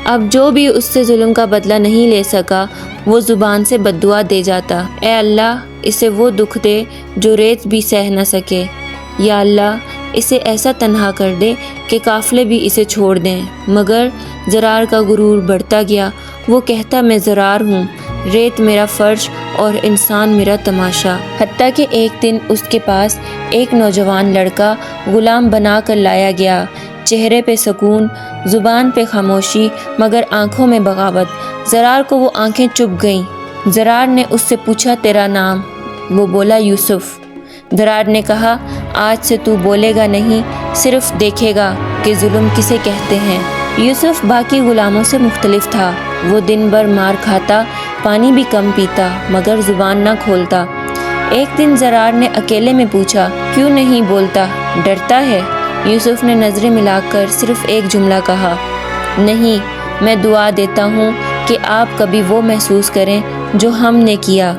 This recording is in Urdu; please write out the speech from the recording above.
اب جو بھی اس سے ظلم کا بدلہ نہیں لے سکا وہ زبان سے بد دعا دے جاتا، اے اللہ اسے وہ دکھ دے جو ریت بھی سہ نہ سکے، یا اللہ اسے ایسا تنہا کر دے کہ قافلے بھی اسے چھوڑ دیں۔ مگر زرار کا غرور بڑھتا گیا، وہ کہتا میں زرار ہوں، ریت میرا فرش اور انسان میرا تماشا۔ حتیٰ کہ ایک دن اس کے پاس ایک نوجوان لڑکا غلام بنا کر لایا گیا، چہرے پہ سکون، زبان پہ خاموشی مگر آنکھوں میں بغاوت۔ زرار کو وہ آنکھیں چبھ گئیں۔ زرار نے اس سے پوچھا تیرا نام؟ وہ بولا یوسف۔ زرار نے کہا آج سے تو بولے گا نہیں، صرف دیکھے گا کہ ظلم کسے کہتے ہیں۔ یوسف باقی غلاموں سے مختلف تھا، وہ دن بھر مار کھاتا، پانی بھی کم پیتا مگر زبان نہ کھولتا۔ ایک دن زرار نے اکیلے میں پوچھا کیوں نہیں بولتا، ڈرتا ہے؟ یوسف نے نظریں ملا کر صرف ایک جملہ کہا، نہیں، میں دعا دیتا ہوں کہ آپ کبھی وہ محسوس کریں جو ہم نے کیا۔